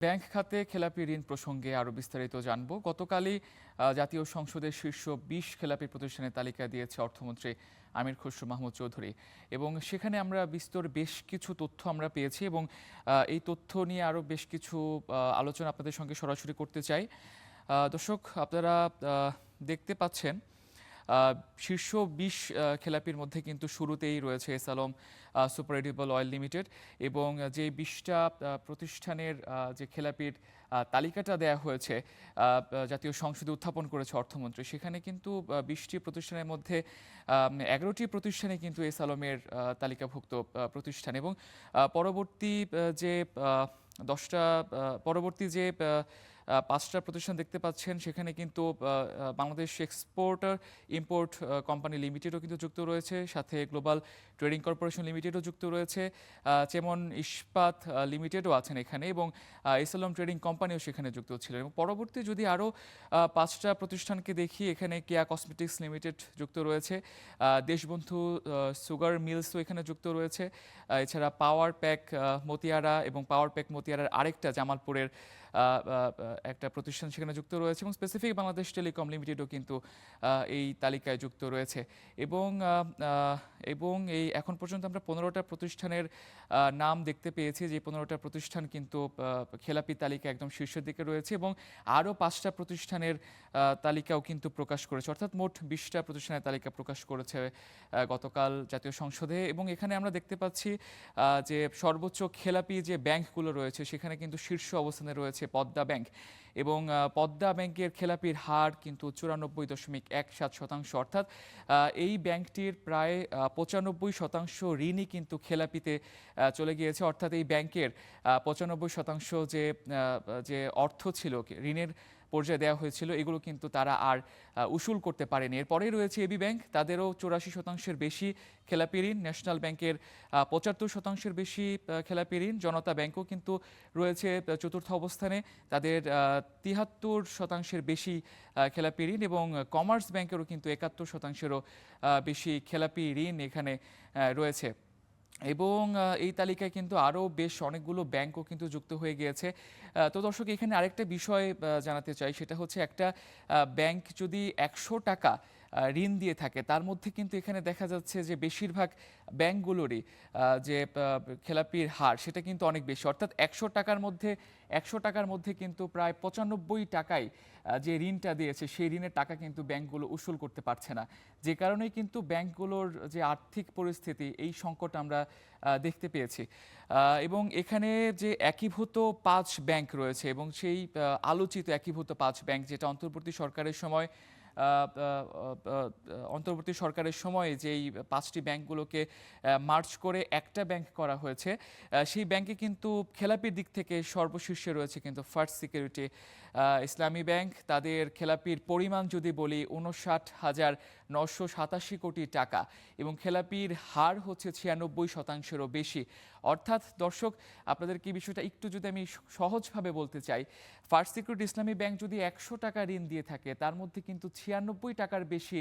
Bank খাতে খেলাপি ঋণ প্রসঙ্গে আরও বিস্তারিত জানব। গতকালই জাতীয় সংসদের শীর্ষ ২০ খেলাপি প্রতিষ্ঠানের তালিকা দিয়েছে অর্থমন্ত্রী আমির খসরু মাহমুদ চৌধুরী, এবং সেখানে আমরা বিস্তর বেশ কিছু তথ্য আমরা পেয়েছি, এবং এই তথ্য নিয়ে আরও বেশ কিছু আলোচনা আপনাদের সঙ্গে সরাসরি করতে চাই। দর্শক, আপনারা দেখতে পাচ্ছেন শীর্ষ ২০ খেলাপির মধ্যে কিন্তু শুরুতেই রয়েছে S Alam super edible oil limited, এবং যে ২০টা প্রতিষ্ঠানের যে খেলাপির তালিকাটা দেয়া হয়েছে, জাতীয় সংসদে উত্থাপন করেছে অর্থমন্ত্রী, সেখানে কিন্তু ২০টি প্রতিষ্ঠানের মধ্যে ১১টি প্রতিষ্ঠানে কিন্তু এস আলমের তালিকাভুক্ত প্রতিষ্ঠান, এবং পরবর্তী যে ১০টা পরবর্তী যে ৫টা প্রতিষ্ঠান দেখতে পাচ্ছেন, সেখানে কিন্তু বাংলাদেশ এক্সপোর্টার ইম্পোর্ট কোম্পানি লিমিটেডও কিন্তু যুক্ত রয়েছে, সাথে গ্লোবাল ট্রেডিং কর্পোরেশন লিমিটেডও যুক্ত রয়েছে, যেমন ইস্পাত লিমিটেডও আছেন এখানে, এবং এসএলএম ট্রেডিং কোম্পানিও সেখানে যুক্ত ছিল। এবং পরবর্তী যদি আরও ৫টা প্রতিষ্ঠানকে দেখি, এখানে কেয়া কসমেটিক্স লিমিটেড যুক্ত রয়েছে, দেশবন্ধু সুগার মিলসও এখানে যুক্ত রয়েছে, এছাড়া পাওয়ার প্যাক মতিয়ারা এবং পাওয়ার প্যাক মতিয়ারার আরেকটা জামালপুরের একটা প্রতিষ্ঠান সেখানে যুক্ত রয়েছে, এবং স্পেসিফিক বাংলাদেশ টেলিকম লিমিটেডও কিন্তু এই তালিকায় যুক্ত রয়েছে। এবং এবং এই এখন পর্যন্ত আমরা ১৫টা প্রতিষ্ঠানের নাম দেখতে পেয়েছি, যে ১৫টা প্রতিষ্ঠান কিন্তু খেলাপি তালিকা একদম শীর্ষের দিকে রয়েছে, এবং আরও ৫টা প্রতিষ্ঠানের তালিকাও কিন্তু প্রকাশ করেছে, অর্থাৎ মোট ২০টা প্রতিষ্ঠানের তালিকা প্রকাশ করেছে গতকাল জাতীয় সংসদে। এবং এখানে আমরা দেখতে পাচ্ছি যে সর্বোচ্চ খেলাপি যে ব্যাংকগুলো রয়েছে, সেখানে কিন্তু শীর্ষ অবস্থানে রয়েছে পদ্মা ব্যাংক, এবং পদ্মা ব্যাংকের খেলাপির হার কিন্তু ৯৪.১৭%, অর্থাৎ এই ব্যাংকটির প্রায় ৯৫% ঋণই কিন্তু খেলাপিতে চলে গিয়েছে, অর্থাৎ এই ব্যাংকের ৯৫% যে অর্থ ছিল ঋণের পর্যায়ে দেওয়া হয়েছিল, এগুলো কিন্তু তারা আর উসুল করতে পারেনি। এরপরেই রয়েছে এবি ব্যাংক, তাদেরও ৮৪%-এর বেশি খেলাপি ঋণ, ন্যাশনাল ব্যাংকের ৭৫%-এর বেশি খেলাপি ঋণ, জনতা ব্যাংকও কিন্তু রয়েছে চতুর্থ অবস্থানে, তাদের ৭৩%-এর বেশি খেলাপি ঋণ, এবং কমার্স ব্যাংকেরও কিন্তু ৭১%-এরও বেশি খেলাপি ঋণ এখানে রয়েছে। এবং এই তালিকায় কিন্তু আরও বেশ অনেকগুলো ব্যাংকও কিন্তু যুক্ত হয়ে গিয়েছে। তো দর্শক, এখানে আরেকটা বিষয় জানাতে চাই, সেটা হচ্ছে একটা ব্যাংক যদি ১০০ টাকা ঋণ দিয়ে থাকে, তার মধ্যে কিন্তু এখানে দেখা যাচ্ছে যে বেশিরভাগ ব্যাংকগুলোরই যে খেলাপির হার, সেটা কিন্তু অনেক বেশি, অর্থাৎ ১০০ টাকার মধ্যে কিন্তু প্রায় ৯৫ টাকায় যে ঋণটা দিয়েছে, সেই ঋণের টাকা কিন্তু ব্যাংকগুলো উসুল করতে পারছে না, যে কারণেই কিন্তু ব্যাংকগুলোর যে আর্থিক পরিস্থিতি, এই সংকট আমরা দেখতে পেয়েছি। এবং এখানে যে একীভূত ৫ ব্যাংক রয়েছে, এবং সেই আলোচিত একীভূত ৫ ব্যাংক, যেটা অন্তর্বর্তী সরকারের সময়ে যেই ৫টি ব্যাংকগুলোকে মার্জ করে একটা ব্যাংক করা হয়েছে, সেই ব্যাংকে কিন্তু খেলাপির দিক থেকে সর্বশীর্ষে রয়েছে কিন্তু ফার্স্ট সিকিউরিটি ইসলামী ব্যাংক। তাদের খেলাপির পরিমাণ যদি বলি, ৫৯,৯৮৭ কোটি টাকা, এবং খেলাপির হার হচ্ছে ৯৬%-এরও বেশি। অর্থাৎ দর্শক, আপনাদেরকে এই বিষয়টা একটু যদি আমি সহজভাবে বলতে চাই, ফার্স্ট সিকিউরিটি ইসলামী ব্যাংক যদি ১০০ টাকা ঋণ দিয়ে থাকে, তার মধ্যে কিন্তু ৯৬ টাকার বেশি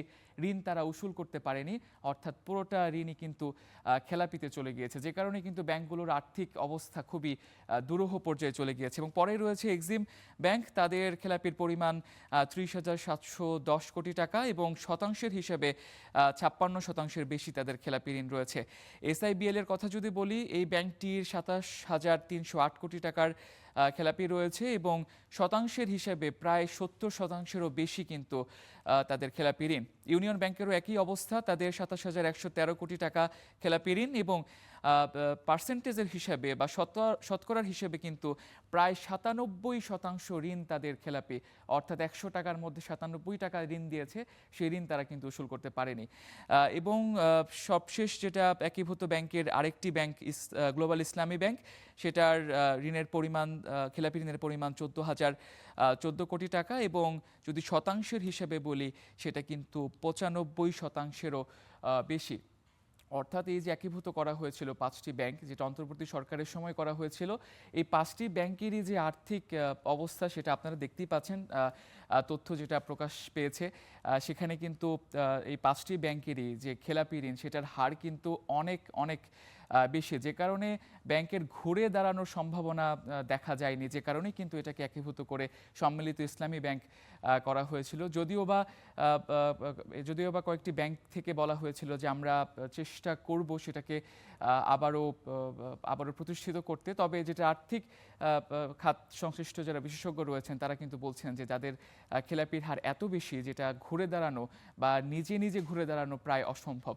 ঋণ তারা উসুল করতে পারেনি, অর্থাৎ পুরোটা ঋণই কিন্তু খেলাপিতে চলে গিয়েছে, যে কারণে কিন্তু ব্যাংকগুলোর আর্থিক অবস্থা খুবই দুরূহ পর্যায়ে চলে গিয়েছে। এবং পরে রয়েছে এক্সিম ব্যাংক, তাদের খেলাপির পরিমাণ ৩০,৭১০ কোটি টাকা, এবং শতাংশের হিসেবে ৫৬%-এর বেশি তাদের খেলাপি ঋণ রয়েছে। এসআইবিএল এর কথা যদি বলি, এই ব্যাংকটির ২৭,৩০৮ কোটি টাকার খেলাপি রয়েছে, এবং শতাংশের হিসেবে প্রায় ৭০%-এরও বেশি কিন্তু তাদের খেলাপি ঋণ। ইউনিয়ন ব্যাংকেরও একই অবস্থা, তাদের ২৭,১১৩ কোটি টাকা খেলাপি ঋণ, এবং পার্সেন্টেজের হিসাবে বা শতকরার হিসেবে কিন্তু প্রায় ৯৭% ঋণ তাদের খেলাপি, অর্থাৎ ১০০ টাকার মধ্যে ৯৭ টাকা ঋণ দিয়েছে, সেই ঋণ তারা কিন্তু উসুল করতে পারেনি। এবং সবশেষ যেটা একীভূত ব্যাংকের আরেকটি ব্যাংক গ্লোবাল ইসলামী ব্যাংক, সেটার ঋণের পরিমাণ, খেলাপি ঋণের পরিমাণ ১৪ কোটি টাকা, এবং যদি শতাংশের হিসেবে বলি, সেটা কিন্তু ৯৫%-এরও বেশি। অর্থাৎ এই যে একীভূত করা হয়েছিল ৫টি ব্যাংক, যেটা অন্তর্বর্তী সরকারের সময় করা হয়েছিল, এই ৫টি ব্যাংকেরই যে আর্থিক অবস্থা, সেটা আপনারা দেখতেই পাচ্ছেন, তথ্য যেটা প্রকাশ পেয়েছে, সেখানে কিন্তু এই ৫টি ব্যাংকেরই যে খেলাপি ঋণ, সেটার হার কিন্তু অনেক অনেক বেশি, যে কারণে ব্যাংকের ঘুরে দাঁড়ানোর সম্ভাবনা দেখা যায়নি, যে কারণেই কিন্তু এটাকে একীভূত করে সম্মিলিত ইসলামী ব্যাংক করা হয়েছিল। যদিও বা কয়েকটি ব্যাংক থেকে বলা হয়েছিল যে আমরা চেষ্টা করব সেটাকে আবারও প্রতিষ্ঠিত করতে। তবে যেটা আর্থিক খাত সংশ্লিষ্ট যারা বিশেষজ্ঞ রয়েছেন তারা কিন্তু বলছেন যে যাদের খেলাপির হার এত বেশি, যেটা ঘুরে দাঁড়ানো বা নিজে নিজে ঘুরে দাঁড়ানো প্রায় অসম্ভব।